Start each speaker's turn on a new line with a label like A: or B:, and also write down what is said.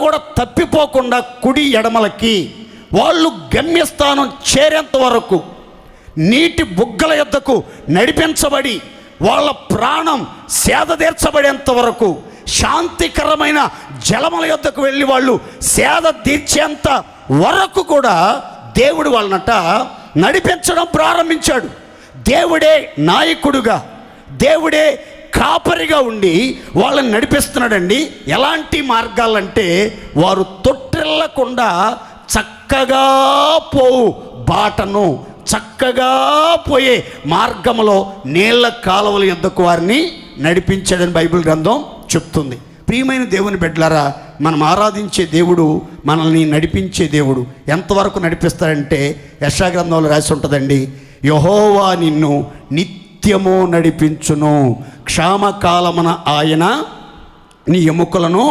A: కూడా తప్పిపోకుండా కుడి ఎడమలకి వాళ్ళు గమ్యస్థానం చేరేంత వరకు నీటి బుగ్గల యొద్దకు నడిపించబడి వాళ్ళ ప్రాణం సేద తీర్చబడేంత వరకు శాంతికరమైన జలముల యొద్దకు వెళ్ళి వాళ్ళు సేద తీర్చేంత వరకు కూడా దేవుడు వాళ్ళనట నడిపించడం ప్రారంభించాడు. దేవుడే నాయకుడుగా, దేవుడే కాపరిగా ఉండి వాళ్ళని నడిపిస్తున్నాడండి. ఎలాంటి మార్గాలంటే వారు తొట్టిల్లకుండా చక్కగా పోవు బాటను, చక్కగా పోయే మార్గంలో నీళ్ల కాలువల యొద్దకు వారిని నడిపించాడని బైబిల్ గ్రంథం చెప్తుంది. ప్రియమైన దేవుని బిడ్డలారా, మనం ఆరాధించే దేవుడు మనల్ని నడిపించే దేవుడు. ఎంతవరకు నడిపిస్తాడంటే యెషయా గ్రంథంలో రాసి ఉంటుందండి, యెహోవా నిన్ను నిత్యము నడిపించును, క్షామకాలమున ఆయన నీ ఎముకలను